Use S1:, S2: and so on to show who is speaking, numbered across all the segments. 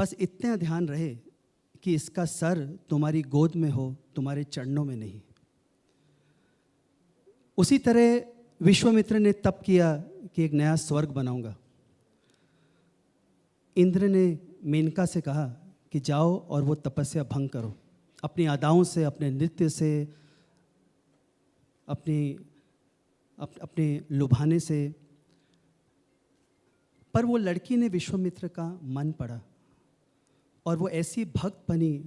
S1: बस इतना ध्यान रहे कि इसका सर तुम्हारी गोद में हो, तुम्हारे चरणों में नहीं। उसी तरह विश्वामित्र ने तप किया कि एक नया स्वर्ग बनाऊंगा। इंद्र ने मेनका से कहा कि जाओ और वो तपस्या भंग करो, अपनी अदाओं से, अपने नृत्य से, अपने लुभाने से। पर वो लड़की ने विश्वामित्र का मन पढ़ा और वो ऐसी भक्त बनी,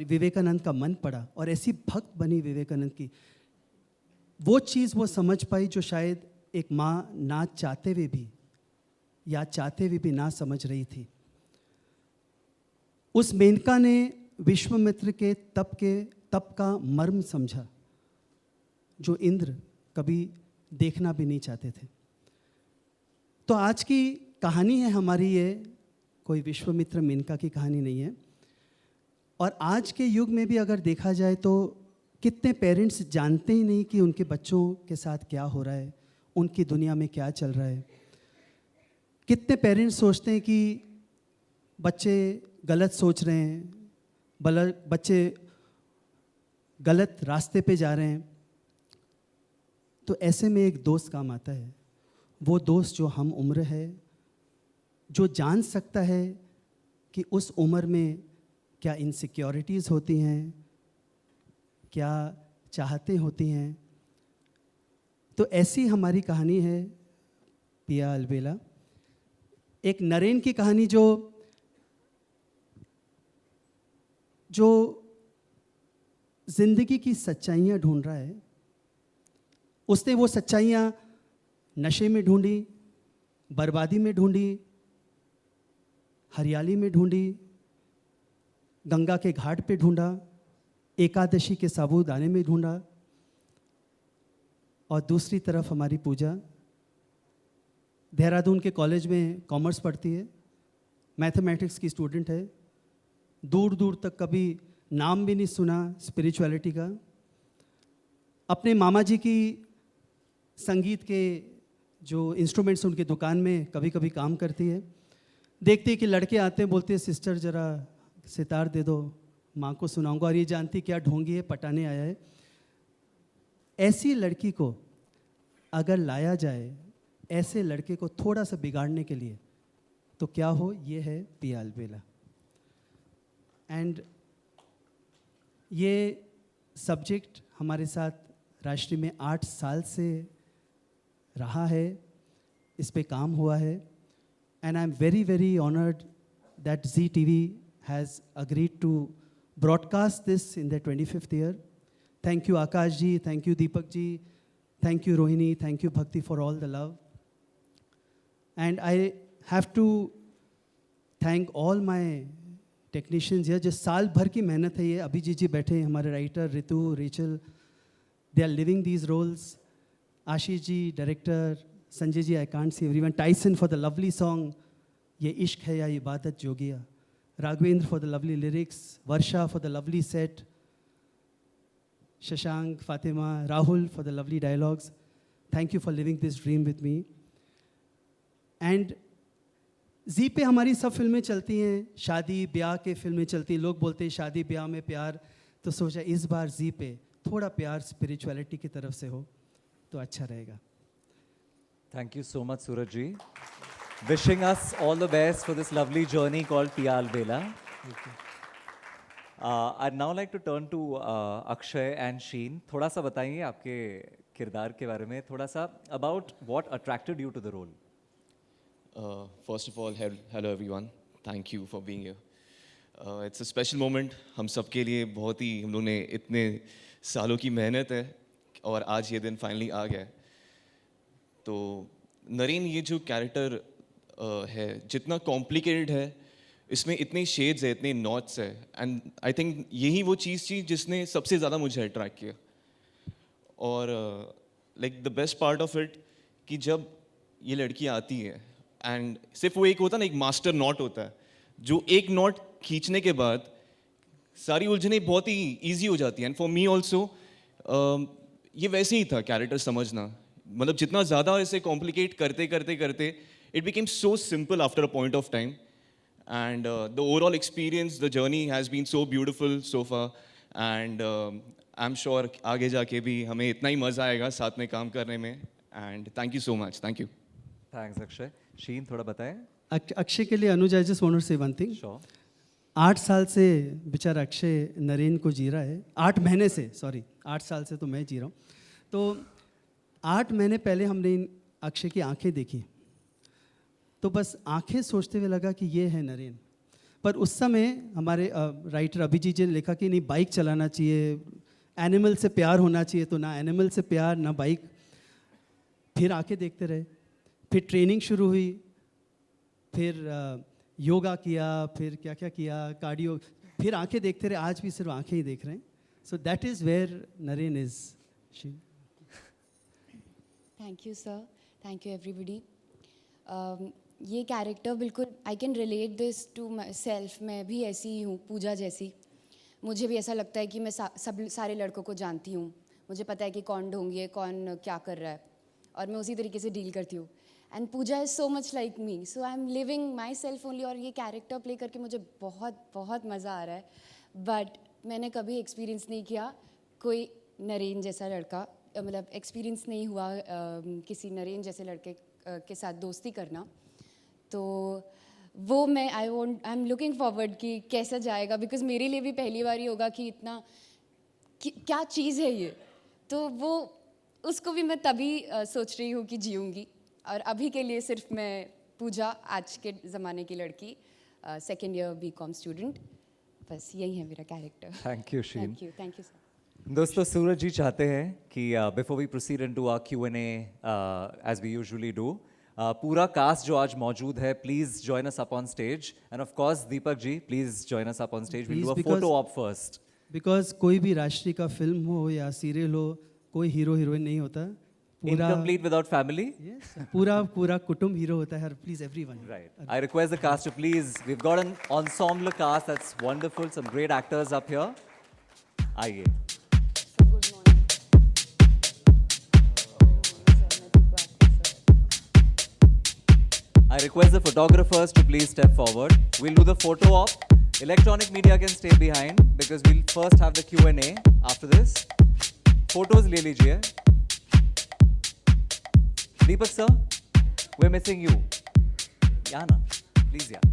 S1: विवेकानंद का मन पड़ा और ऐसी भक्त बनी विवेकानंद की। वो चीज़ वो समझ पाई जो शायद एक माँ ना चाहते हुए भी या चाहते हुए भी ना समझ रही थी। उस मेनका ने विश्वामित्र के तप का मर्म समझा जो इंद्र कभी देखना भी नहीं चाहते थे। तो आज की कहानी है हमारी, ये कोई विश्वामित्र मेनका की कहानी नहीं है। और आज के युग में भी अगर देखा जाए तो कितने पेरेंट्स जानते ही नहीं कि उनके बच्चों के साथ क्या हो रहा है, उनकी दुनिया में क्या चल रहा है। कितने पेरेंट्स सोचते हैं कि बच्चे गलत सोच रहे हैं, बच्चे गलत रास्ते पे जा रहे हैं। तो ऐसे में एक दोस्त काम आता है, वो दोस्त जो हम उम्र है, जो जान सकता है कि उस उम्र में क्या इनसिक्योरिटीज़ होती हैं, क्या चाहते होती हैं। तो ऐसी हमारी कहानी है पिया अलबेला, एक नरेन की कहानी जो जिंदगी की सच्चाइयाँ ढूंढ रहा है। उसने वो सच्चाइयाँ नशे में ढूंढी, बर्बादी में ढूंढी, हरियाली में ढूंढी, गंगा के घाट पे ढूंढा, एकादशी के साबूदाने में ढूंढा। और दूसरी तरफ हमारी पूजा देहरादून के कॉलेज में कॉमर्स पढ़ती है, मैथमेटिक्स की स्टूडेंट है, दूर दूर तक कभी नाम भी नहीं सुना स्पिरिचुअलिटी का। अपने मामा जी की संगीत के जो इंस्ट्रूमेंट्स उनकी दुकान में कभी कभी काम करती है। देखती है कि लड़के आते हैं, बोलते हैं सिस्टर ज़रा सितार दे दो, माँ को सुनाऊंगा। और ये जानती क्या ढोंगी है, पटाने आया है। ऐसी लड़की को अगर लाया जाए, ऐसे लड़के को थोड़ा सा बिगाड़ने के लिए, तो क्या हो, ये है पिया अलबेला। एंड ये सब्जेक्ट हमारे साथ राष्ट्रीय में 8 साल से रहा है, इस पे काम हुआ है। And I am very very honoured that Zee TV has agreed to broadcast this in their 25th year. Thank you Akash ji, thank you Deepak ji, thank you Rohini, thank you Bhakti for all the love. And I have to thank all my technicians here, जो साल भर की मेहनत है। ये अभिजीत जी बैठे हैं, हमारे writer Ritu, Rachel, they are living these roles. Ashish ji director, Sanjay ji, I can't see everyone, Tyson for the lovely song ये इश्क है या इबादत जोगिया, Raghavendra for the lovely lyrics, Varsha for the lovely set, Shashank, Fatima, Rahul for the lovely dialogues. Thank you for living this dream with me. And जी पे हमारी सब फिल्में चलती हैं, शादी ब्याह के फिल्में चलती हैं। लोग बोलते हैं शादी ब्याह में प्यार, तो सोचा इस बार जी पे थोड़ा प्यार स्पिरिचुअलिटी की तरफ से हो तो अच्छा रहेगा।
S2: Thank you so much Suraj ji. Wishing us all the best for this lovely journey called Piya Albela. I'd now like to turn to Akshay and Sheen. थोड़ा सा बताइए आपके किरदार के बारे में, थोड़ा सा about what attracted you to the role.
S3: First of all, hello everyone. Thank you for being here. It's a special moment. हम सब के लिए बहुत ही, हम लोग ने इतने सालों की मेहनत है और आज ये दिन फाइनली आ गया है। तो नरेन, ये जो कैरेक्टर है, जितना कॉम्प्लिकेटेड है, इसमें इतने शेड्स है, इतने नॉट्स है, एंड आई थिंक यही वो चीज़ थी जिसने सबसे ज़्यादा मुझे अट्रैक्ट किया। और like the best part of it कि जब ये लड़की आती है एंड सिर्फ वो एक होता ना, एक मास्टर नॉट होता है, जो एक नॉट खींचने के बाद सारी उलझनें बहुत ही ईजी हो जाती हैं। एंड फॉर मी ऑल्सो ये वैसे ही था कैरेक्टर समझना, मतलब जितना ज़्यादा इसे कॉम्प्लिकेट करते करते करते it became so simple after a point of time. And the overall experience, the journey has been so beautiful so far. And I'm sure आगे जाके भी हमें इतना ही मज़ा आएगा साथ में काम करने में. And thank you so much. Thank you.
S2: Thanks Akshay. शीन थोड़ा बताएं.
S1: अक्षय के लिए Anuj I just want to say one thing.
S2: Sure.
S1: 8 साल से बेचारा अक्षय नरेन को जी रहा है. 8 महीने से, सॉरी 8 साल से तो मैं जी रहा हूँ. तो 8 महीने पहले हमने अक्षय की आंखें देखी, तो बस आंखें सोचते हुए लगा कि ये है नरेन. पर उस समय हमारे राइटर अभिजीत जी ने लिखा कि नहीं, बाइक चलाना चाहिए, एनिमल से प्यार होना चाहिए. तो ना एनिमल से प्यार ना बाइक. फिर आंखें देखते रहे, फिर ट्रेनिंग शुरू हुई, फिर योगा किया, फिर क्या क्या किया, कार्डियो, फिर आंखें देखते रहे. आज भी सिर्फ आंखें ही देख रहे हैं. So that is where Naren is.
S4: Thank you sir, thank you everybody. ये कैरेक्टर बिल्कुल I can relate this to myself. मैं भी ऐसी ही हूँ, पूजा जैसी. मुझे भी ऐसा लगता है कि मैं सब सारे लड़कों को जानती हूँ. मुझे पता है कि कौन ढोंगी है, कौन क्या कर रहा है, और मैं उसी तरीके से डील करती हूँ. And Pooja is so much like me, so I am living myself only. और ये कैरेक्टर प्ले करके मुझे बहुत बहुत मज़ा आ रहा है. बट मैंने कभी एक्सपीरियंस नहीं किया कोई नरेन जैसा लड़का, मतलब एक्सपीरियंस नहीं हुआ किसी नरेन जैसे लड़के के साथ दोस्ती करना. तो वो मैं आई एम लुकिंग फॉरवर्ड कि कैसा जाएगा, बिकॉज मेरे लिए भी पहली बार ही होगा कि इतना क्या चीज़ है ये. तो वो उसको भी मैं तभी सोच रही हूँ कि जीऊँगी. और अभी के लिए सिर्फ मैं पूजा, आज के ज़माने की लड़की, सेकेंड ईयर बीकॉम स्टूडेंट, बस यही है मेरा character.
S2: Thank you Sheen.
S4: Thank you sir.
S2: दोस्तों, सूरज जी चाहते हैं कि before we proceed into our Q&A as we usually do, पूरा कास्ट जो आज मौजूद है, please join us up on stage. And of course Deepak ji, please join us up on stage. Will do a photo op first.
S1: Because कोई भी राष्ट्रीय का film हो या सीरियल हो, कोई हीरो हीरोइन नहीं होता. पूरा
S2: इनकम्प्लीट विदाउट फैमिली.
S1: पूरा कुटुंब हीरो होता है. Please everyone.
S2: Right. I request the cast to please. We've got an ensemble cast that's wonderful. Some great actors up here. आइए.
S4: Good morning.
S2: I request the photographers to please step forward. We'll do the photo op. Electronic media can stay behind because we'll first have the Q&A after this. Photos ले लीजिए. Deepak sir, we're missing you. Yeah, na. Please, yeah.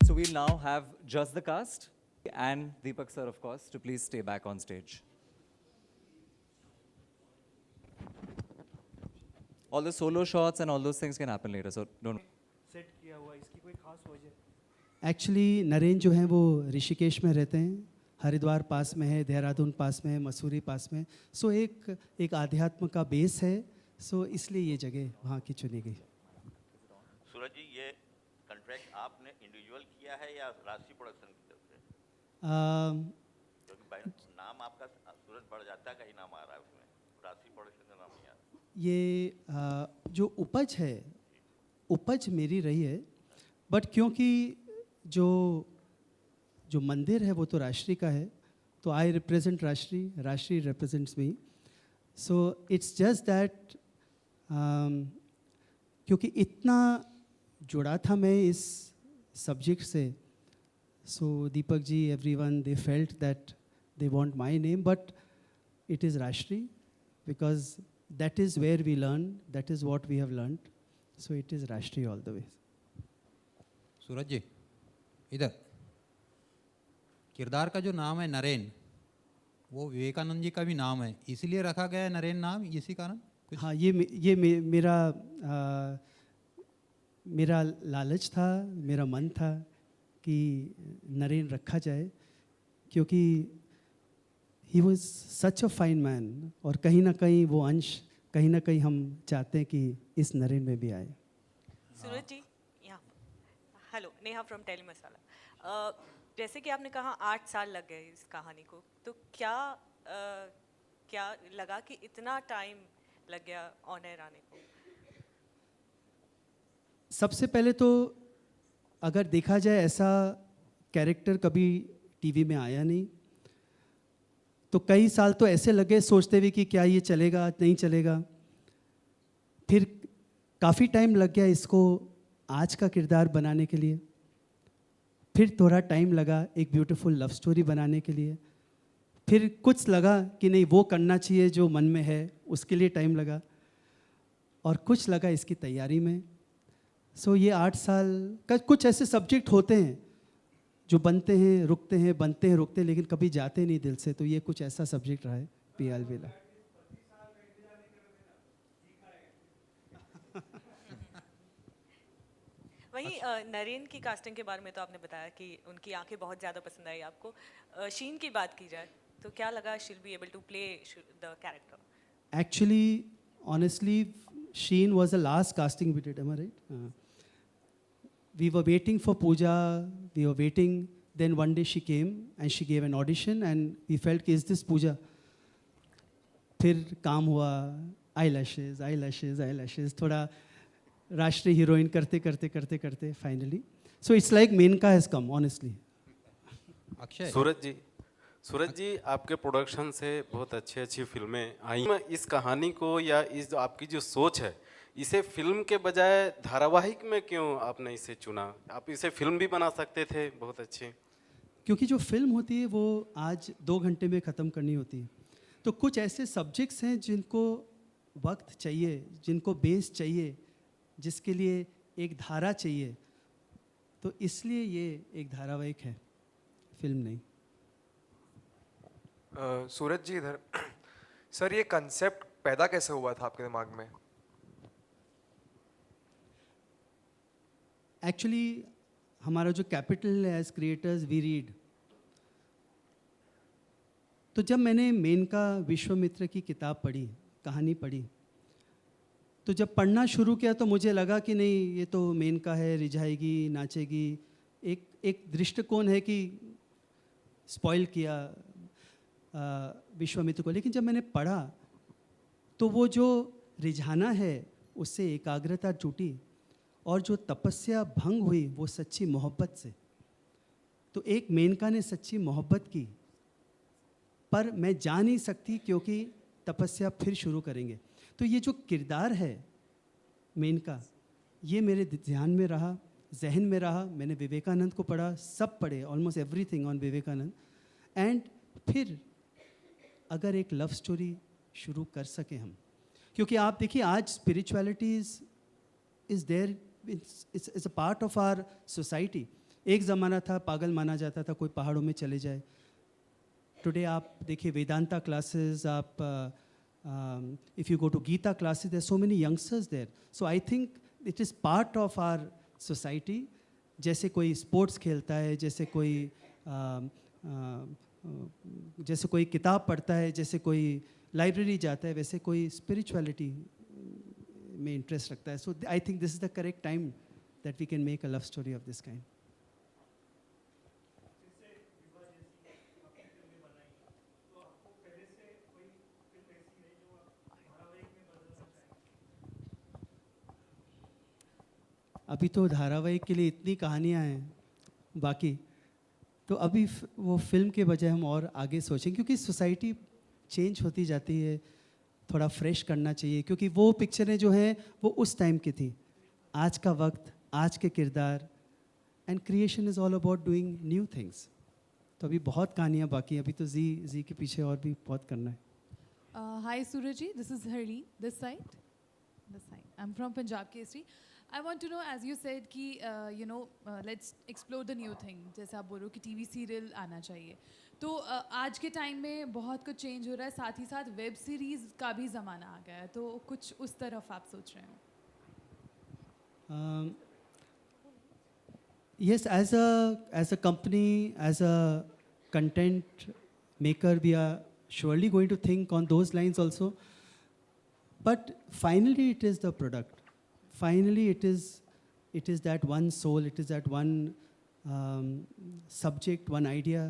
S2: So we'll now have just the cast and Deepak sir, of course, to please stay back on stage. All the solo shots and all those things can happen later, so don't.
S1: Actually Naren जो हैं वो ऋषिकेश में रहते हैं. हरिद्वार पास में है, देहरादून पास में है, मसूरी पास में. सो एक आध्यात्म का बेस है. सो इसलिए ये जगह वहाँ की चुनी गई.
S5: सूरज जी, ये कॉन्ट्रैक्ट आपने इंडिविजुअल किया है या राशि प्रोडक्शन की तरफ से? क्योंकि नाम आपका सूरज बढ़ जाता का ही नाम आ रहा है उसमें, राशि प्रोडक्शन का नाम नहीं आ रहा.
S1: ये जो उपज है, उपज मेरी रही है. बट क्योंकि जो मंदिर है वो तो राष्ट्रीय का है, तो आई represent Rashtriya, Rashtriya represents me. So it's just that क्योंकि इतना जुड़ा था मैं इस सब्जेक्ट से. So Deepak ji, everyone, they felt that they want my name, but it is Rashtriya because that is where we learn, that is what we have learned. So it is Rashtriya all the way.
S6: Suraj ji, इधर किरदार का जो नाम है नरेन, वो विवेकानंद जी का भी नाम है, इसीलिए रखा गया है नरेन नाम, इसी कारण कुछ?
S1: हाँ, मेरा लालच था, मेरा मन था कि नरेन रखा जाए, क्योंकि he was such a fine man, और कहीं ना कहीं वो अंश कहीं ना कहीं हम चाहते हैं कि इस नरेन में भी आए।
S7: सूरज जी, यहाँ हेलो, नेहा फ्रॉम टेली मसाला। जैसे कि आपने कहा 8 साल लग गए इस कहानी को, तो क्या लगा कि इतना टाइम लग गया ऑन एयर आने को?
S1: सबसे पहले तो अगर देखा जाए, ऐसा कैरेक्टर कभी टीवी में आया नहीं, तो कई साल तो ऐसे लगे सोचते हुए कि क्या ये चलेगा नहीं चलेगा। फिर काफ़ी टाइम लग गया इसको आज का किरदार बनाने के लिए, फिर थोड़ा टाइम लगा एक ब्यूटीफुल लव स्टोरी बनाने के लिए, फिर कुछ लगा कि नहीं वो करना चाहिए जो मन में है, उसके लिए टाइम लगा, और कुछ लगा इसकी तैयारी में। सो ये 8 साल का कुछ ऐसे सब्जेक्ट होते हैं जो बनते हैं रुकते हैं, बनते हैं रुकते हैं, लेकिन कभी जाते नहीं दिल से। तो ये कुछ ऐसा सब्जेक्ट रहा है पियाल बेला।
S7: वहीं नरेन की कास्टिंग के बारे में तो आपने बताया कि उनकी आंखें बहुत ज़्यादा पसंद आई आपको। शीन की बात की जाए तो क्या लगा she will be able to play the character?
S1: Actually, honestly, Sheen was the last casting we did, am I right? We were waiting for Pooja, we were waiting, then one day she came and she gave an audition and we felt कि is this Pooja? फिर काम हुआ, eyelashes, थोड़ा Rashtriya heroine करते finally, so it's like Menka has come, honestly.
S6: Akshay,
S8: Suraj ji आपके production से बहुत अच्छी फिल्में आई। इस कहानी को या इस जो आपकी जो सोच है, इसे फिल्म के बजाय धारावाहिक में क्यों आपने इसे चुना? आप इसे फिल्म भी बना सकते थे बहुत अच्छी।
S1: क्योंकि जो फिल्म होती है वो आज 2 घंटे में ख़त्म करनी होती है, तो कुछ ऐसे सब्जेक्ट्स हैं जिनको वक्त चाहिए, जिनको बेस चाहिए, जिसके लिए एक धारा चाहिए, तो इसलिए ये एक धारावाहिक है, फिल्म नहीं।
S9: सूरज जी इधर। सर, ये कंसेप्ट पैदा कैसे हुआ था आपके दिमाग में?
S1: एक्चुअली हमारा जो कैपिटल है एज क्रिएटर्स वी रीड, तो जब मैंने मेनका विश्वामित्र की किताब पढ़ी, कहानी पढ़ी, तो जब पढ़ना शुरू किया तो मुझे लगा कि नहीं ये तो मेनका है, रिझाएगी, नाचेगी, एक दृष्टिकोण है कि स्पॉइल किया विश्वामित्र को। लेकिन जब मैंने पढ़ा तो वो जो रिझाना है उससे एकाग्रता टूटी, और जो तपस्या भंग हुई वो सच्ची मोहब्बत से। तो एक मेनका ने सच्ची मोहब्बत की, पर मैं जा नहीं सकती क्योंकि तपस्या फिर शुरू करेंगे। तो ये जो किरदार है मेनका, ये मेरे ध्यान में रहा, जहन में रहा। मैंने विवेकानंद को पढ़ा, सब पढ़े, almost everything on Vivekananda. And फिर अगर एक लव स्टोरी शुरू कर सके हम, क्योंकि आप देखिए आज spirituality is there, it's a part of our society. एक ज़माना था पागल माना जाता था कोई पहाड़ों में चले जाए। टुडे आप देखिए वेदांता क्लासेस, आप if you go to Gita classes, there's so many youngsters there. So I think it is part of our society. जैसे कोई स्पोर्ट्स खेलता है, जैसे कोई किताब पढ़ता है, जैसे कोई लाइब्रेरी जाता है, वैसे कोई स्पिरिचुअलिटी में इंटरेस्ट रखता है। So I think this is the correct time that we can make a love story of this kind. अभी तो धारावाहिक के लिए इतनी कहानियाँ हैं बाकी, तो अभी वो फिल्म के बजाय हम और आगे सोचें, क्योंकि सोसाइटी चेंज होती जाती है, थोड़ा फ्रेश करना चाहिए। क्योंकि वो पिक्चरें जो हैं वो उस टाइम की थी, आज का वक्त, आज के किरदार, and creation is all about doing new things. तो अभी बहुत कहानियाँ बाकी हैं, अभी तो जी के पीछे और भी बहुत करना है।
S10: Hi Suraj ji, this is Hari, this side. I'm from Punjab Kesari. I want to know, as you said कि let's explore the new thing, जैसे आप बोल रहे हो कि टीवी सीरियल आना चाहिए, तो आज के टाइम में बहुत कुछ चेंज हो रहा है, साथ ही साथ वेब सीरीज़ का भी ज़माना आ गया है, तो कुछ उस तरफ आप सोच रहे हो?
S1: Yes, as a company, as a content maker, we are surely going to think on those lines also. But finally, it is the product. Finally, it is that one soul. It is that one subject, one idea.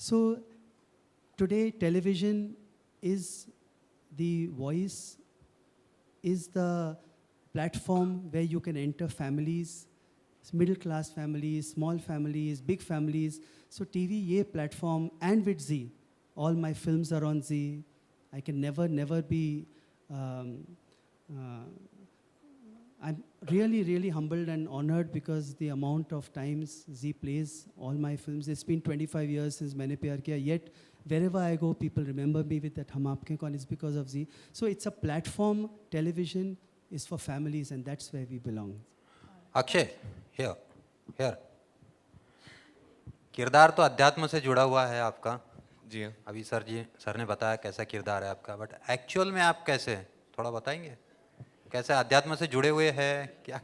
S1: So today, television is the voice, is the platform where you can enter families, middle class families, small families, big families. So TV ye platform, and with Z, all my films are on Z. I can never be, I'm really humbled and honored because the amount of times Z plays all my films. It's been 25 years since Maine Pyar Kiya, yet wherever I go, people remember me with that Hum Aapke Kaun. It's because of Z. So it's a platform. Television is for families, and that's where we belong.
S6: Akshay, here. किरदार तो अध्यात्म से जुड़ा हुआ है आपका।
S3: जी हाँ।
S6: अभी सर ने बताया कैसा किरदार है आपका, बट एक्चुअल में आप कैसे हैं? थोड़ा बताएंगे कैसे अध्यात्म से जुड़े हुए हैं, क्या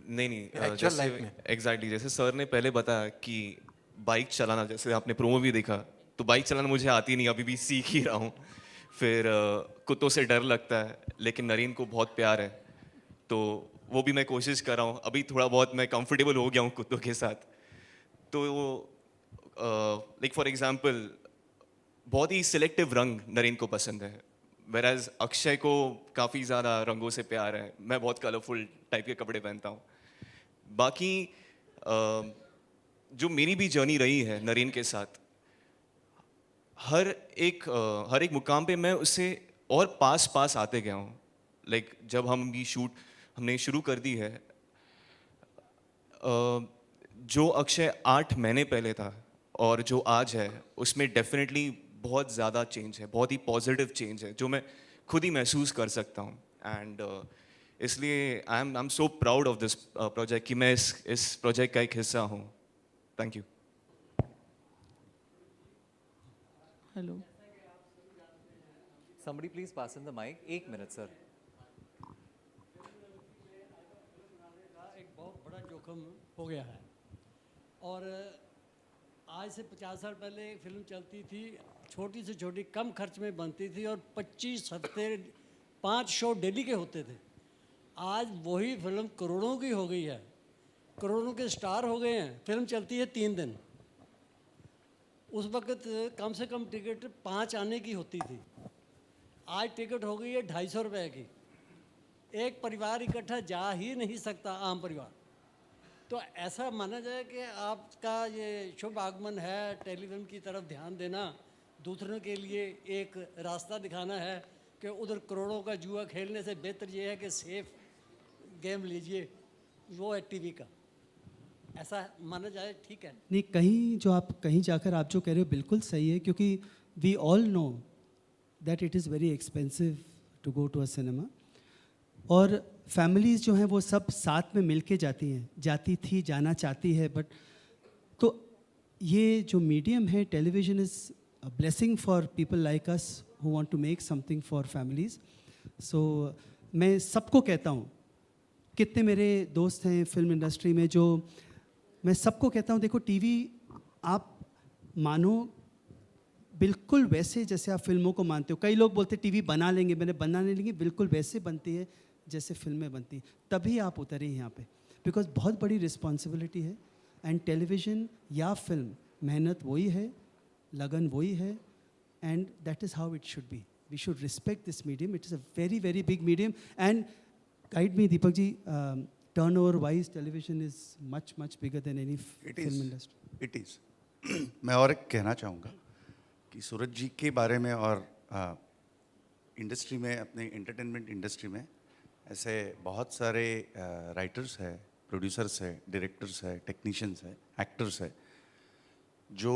S3: नहीं
S6: एक्चुअल लाइफ में?
S3: एग्जैक्टली जैसे सर ने पहले बताया कि बाइक चलाना, जैसे आपने प्रोमो भी देखा, तो बाइक चलाना मुझे आती नहीं, अभी भी सीख ही रहा हूँ। फिर कुत्तों से डर लगता है, लेकिन नरीन को बहुत प्यार है, तो वो भी मैं कोशिश कर रहा हूँ। अभी थोड़ा बहुत मैं कंफर्टेबल हो गया हूँ कुत्तों के साथ। तो लाइक फॉर एग्जांपल बहुत ही सिलेक्टिव रंग नरीन को पसंद है, वेराज अक्षय को काफ़ी ज़्यादा रंगों से प्यार है। मैं बहुत कलरफुल टाइप के कपड़े पहनता हूँ। बाकी जो मेरी भी जर्नी रही है नरीन के साथ, हर एक मुकाम पे मैं उससे और पास आते गया हूँ। लाइक जब हम भी हमने शुरू कर दी है, जो अक्षय 8 महीने पहले था और जो आज है, उसमें डेफिनेटली बहुत ज़्यादा चेंज है, बहुत ही पॉजिटिव चेंज है, जो मैं खुद ही महसूस कर सकता हूँ। एंड इसलिए I am so proud of this project कि मैं इस प्रोजेक्ट का एक हिस्सा हूँ। Thank you.
S1: Hello,
S2: Somebody please pass in the mic. 1 minute, sir.
S11: एक बहुत बड़ा जोखिम हो गया है, और आज से 50 साल पहले एक फिल्म चलती थी, छोटी से छोटी कम खर्च में बनती थी और 25 हफ्ते 5 शो डेली के होते थे। आज वही फिल्म करोड़ों की हो गई है, करोड़ों के स्टार हो गए हैं, फिल्म चलती है 3 दिन। उस वक्त कम से कम टिकट 5 आने की होती थी, आज टिकट हो गई है 250 रुपये की। एक परिवार इकट्ठा जा ही नहीं सकता, आम परिवार। तो ऐसा माना जाए कि आपका ये शुभ आगमन है, टेलीविज़न की तरफ ध्यान देना, दूसरों के लिए एक रास्ता दिखाना है कि उधर करोड़ों का जुआ खेलने से बेहतर ये है कि सेफ गेम लीजिए, वो है टीवी का। ऐसा माना जाए, ठीक है?
S1: नहीं, कहीं जाकर आप जो कह रहे हो बिल्कुल सही है, क्योंकि we all know that it is very expensive to go to a cinema, और फैमिलीज़ जो हैं वो सब साथ में मिलके जाती थी, जाना चाहती है। बट तो ये जो मीडियम है television is a blessing for people like us who want to make something for families. So मैं सबको कहता हूँ, कितने मेरे दोस्त हैं फिल्म इंडस्ट्री में, जो मैं सबको कहता हूँ, देखो टीवी आप मानो बिल्कुल वैसे जैसे आप फिल्मों को मानते हो। कई लोग बोलते टीवी बना लेंगे, मैंने बनाने लेंगे, बिल्कुल वैसे बनती है जैसे फिल्में बनती हैं, तभी आप उतरे यहाँ पे, बिकॉज बहुत बड़ी रिस्पॉन्सिबिलिटी है। एंड टेलीविज़न या फिल्म, मेहनत वही है, लगन वही है, and that is how it should be. We should respect this medium, it is a very very big medium. And guide me Deepak ji, turnover wise television is much bigger than any film industry.
S12: It is मैं और एक कहना चाहूँगा कि सूरज जी के बारे में, और इंडस्ट्री में, अपने एंटरटेनमेंट इंडस्ट्री में ऐसे बहुत सारे राइटर्स हैं, प्रोड्यूसर्स हैं, डायरेक्टर्स हैं, टेक्नीशियंस हैं, एक्टर्स हैं, जो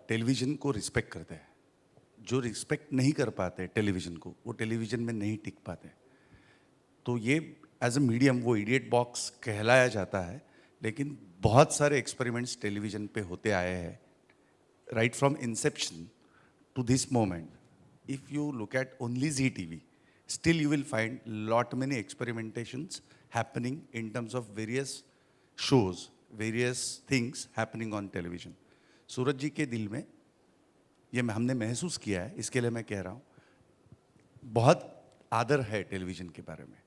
S12: टेलीविज़न को रिस्पेक्ट करते हैं। जो रिस्पेक्ट नहीं कर पाते टेलीविज़न को, वो टेलीविज़न में नहीं टिक पाते। तो ये एज अ मीडियम वो इडियट बॉक्स कहलाया जाता है, लेकिन बहुत सारे एक्सपेरिमेंट्स टेलीविज़न पे होते आए हैं right from inception to this moment. If you look at only Zee TV, still you will find lot many experimentations happening in terms of various shows, various things happening on television. सूरज जी के दिल में ये हमने महसूस किया है, इसके लिए मैं कह रहा हूँ, बहुत आदर है टेलीविज़न के बारे में।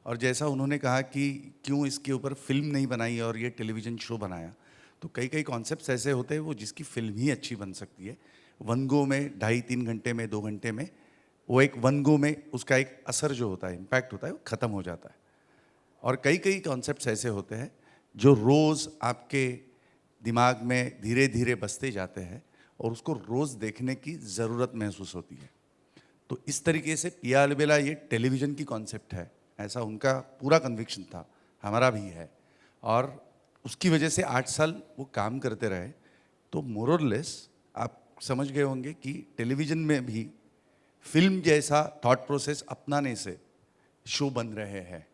S12: और जैसा उन्होंने कहा कि क्यों इसके ऊपर फिल्म नहीं बनाई और ये टेलीविज़न शो बनाया, तो कई कई कॉन्सेप्ट्स ऐसे होते हैं वो जिसकी फिल्म ही अच्छी बन सकती है। वन गो में 2.5-3 घंटे में 2 घंटे में वो एक वन गो में उसका एक असर जो होता है, इम्पैक्ट होता है, वो ख़त्म हो जाता है। और कई कई कॉन्सेप्ट्स ऐसे होते हैं जो रोज़ आपके दिमाग में धीरे धीरे बसते जाते हैं और उसको रोज़ देखने की ज़रूरत महसूस होती है। तो इस तरीके से पिया अलबेला ये टेलीविज़न की कॉन्सेप्ट है, ऐसा उनका पूरा कन्विक्शन था, हमारा भी है। और उसकी वजह से 8 साल वो काम करते रहे। तो मोर और लेस आप समझ गए होंगे कि टेलीविज़न में भी फिल्म जैसा थॉट प्रोसेस अपनाने से शो बन रहे हैं।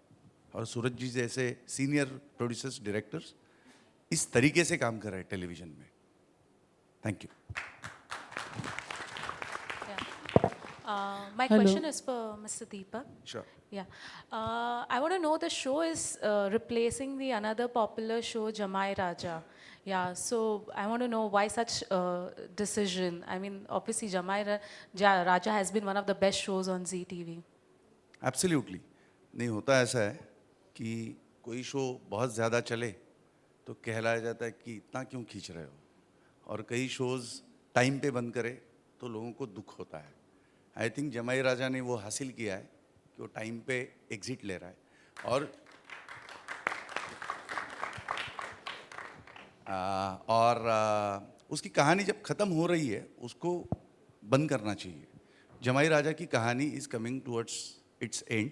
S12: और सूरज जी जैसे सीनियर प्रोड्यूसर्स, डायरेक्टर्स इस तरीके से काम कर रहे हैं टेलीविज़न में। Thank you.
S13: My question is for Mr. Deepak.
S12: Sure.
S13: Yeah. I want to know, the show is replacing the another popular show, Jamai Raja. Yeah. So I want to know why such decision. I mean, obviously, Jamai Raja has been one of the best shows on Zee TV.
S12: Absolutely. नहीं होता ऐसा है कि कोई show बहुत ज़्यादा चले तो कहलाया जाता है कि इतना क्यों खींच रहे हो, और कई शोज़ टाइम पे बंद करे तो लोगों को दुख होता है। आई थिंक जमाई राजा ने वो हासिल किया है कि वो टाइम पे एग्जिट ले रहा है। और उसकी कहानी जब ख़त्म हो रही है उसको बंद करना चाहिए। जमाई राजा की कहानी is coming towards its and,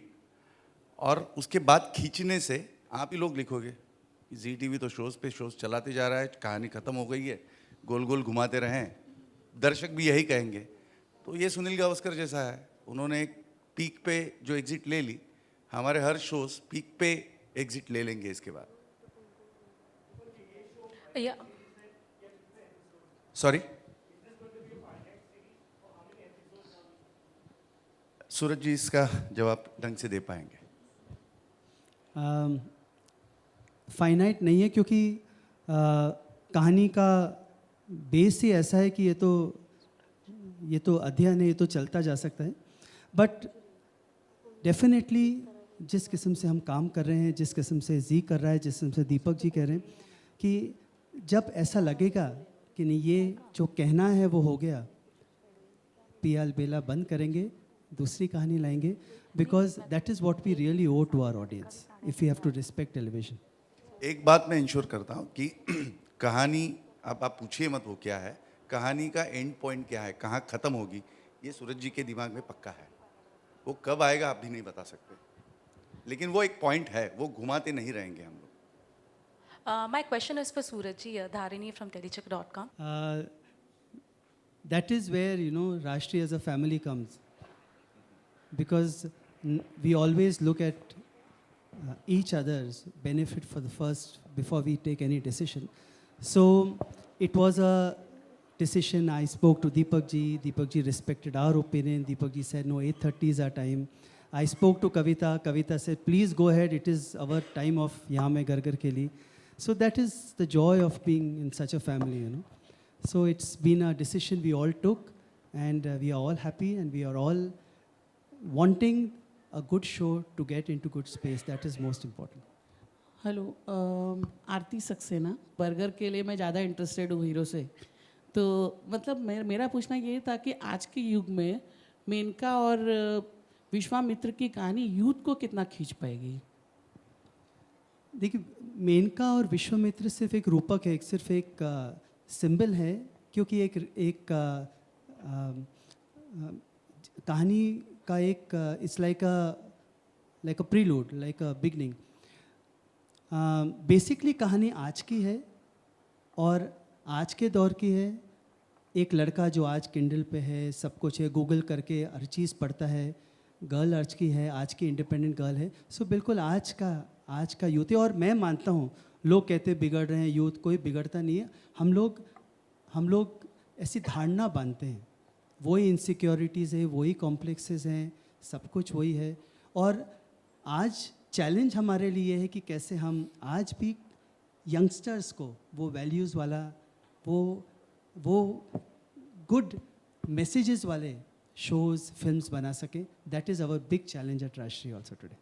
S12: और उसके बाद खींचने से आप ही लोग लिखोगे कि जी टीवी तो शोज़ पे शोज़ चलाते जा रहा है, कहानी ख़त्म हो गई है, गोल गोल घुमाते रहें, दर्शक भी यही कहेंगे। तो ये सुनील गावस्कर जैसा है, उन्होंने एक पीक पे जो एग्जिट ले ली, हमारे हर शोज़ पीक पे एग्जिट ले लेंगे इसके बाद। सॉरी, सूरज जी इसका जवाब ढंग से दे पाएंगे।
S1: फाइनाइट नहीं है, क्योंकि कहानी का बेस ही ऐसा है कि ये तो अध्ययन है, ये तो चलता जा सकता है। बट डेफिनेटली जिस किस्म से हम काम कर रहे हैं, जिस किस्म से जी कर रहा है, जिस किस्म से दीपक जी कह रहे हैं, कि जब ऐसा लगेगा कि नहीं ये जो कहना है वो हो गया, पिया अलबेला बंद करेंगे, दूसरी कहानी लाएंगे, because that is what we really owe to our audience if you have to respect television.
S12: एक बात मैं इंश्योर करता हूँ कि कहानी, अब आप पूछिए मत वो क्या है, कहानी का एंड पॉइंट क्या है, कहाँ ख़त्म होगी, ये सूरज जी के दिमाग में पक्का है। वो कब आएगा आप भी नहीं बता सकते, लेकिन वो एक पॉइंट है, वो घुमाते नहीं रहेंगे हम लोग।
S13: My question is for Surajji, Dharini from telecheck.com.
S1: That is where, Rashtriya as a family comes. Because we always look at each other's benefit for the first, before we take any decision. So it was a decision. I spoke to Deepak ji respected our opinion. Deepak ji said, no, 8:30 is our time. I spoke to Kavita said, please go ahead, it is our time of Yahan Main Gar Gar Ke Liye. So that is the joy of being in such a family, So it's been a decision we all took, and we are all happy, and we are all wanting a good show to get into good space. That is most important.
S14: Hello, Aarti Saxena. Burger के लिए मैं ज़्यादा interested हूँ hero से। तो मतलब मेरा पूछना ये था कि आज के युग में मेनका और विश्वामित्र की कहानी यूथ को कितना खींच पाएगी?
S1: देखिए, मेनका और विश्वामित्र सिर्फ एक रूपक है, सिर्फ एक सिंबल है, क्योंकि एक कहानी का एक it's like a prelude, like a beginning. Basically कहानी आज की है और आज के दौर की है। एक लड़का जो आज किंडल पे है, सब कुछ है, गूगल करके हर चीज़ पढ़ता है, गर्ल आज की है, आज की इंडिपेंडेंट गर्ल है। सो बिल्कुल आज का यूथ है। और मैं मानता हूँ, लोग कहते बिगड़ रहे हैं यूथ, कोई बिगड़ता नहीं है। हम लोग ऐसी धारणा बांधते हैं, वही इनसिक्योरिटीज़ है, वही कॉम्प्लेक्सेस हैं, सब कुछ वही है। और आज चैलेंज हमारे लिए है कि कैसे हम आज भी यंगस्टर्स को वो वैल्यूज़ वाला, वो गुड मैसेजेस वाले शोज़, फिल्म्स बना सकें। That is our big challenge at Rajshri also today.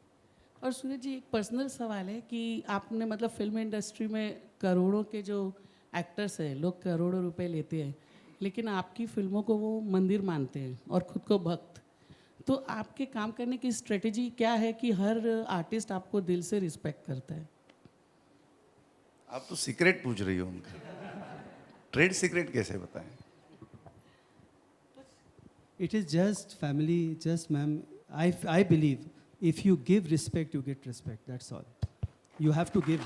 S14: और सूरज जी, एक पर्सनल सवाल है कि आपने मतलब फिल्म इंडस्ट्री में करोड़ों के जो एक्टर्स हैं, लोग करोड़ों रुपए लेते हैं, लेकिन आपकी फिल्मों को वो मंदिर मानते हैं और खुद को भक्त। तो आपके काम करने की स्ट्रेटजी क्या है कि हर आर्टिस्ट आपको दिल से रिस्पेक्ट करता है?
S12: आप तो सीक्रेट पूछ रही हो उनका, ट्रेड सीक्रेट कैसे बताएं?
S1: It is just family, just ma'am. I believe if you give respect, you get respect. That's all. You have to give.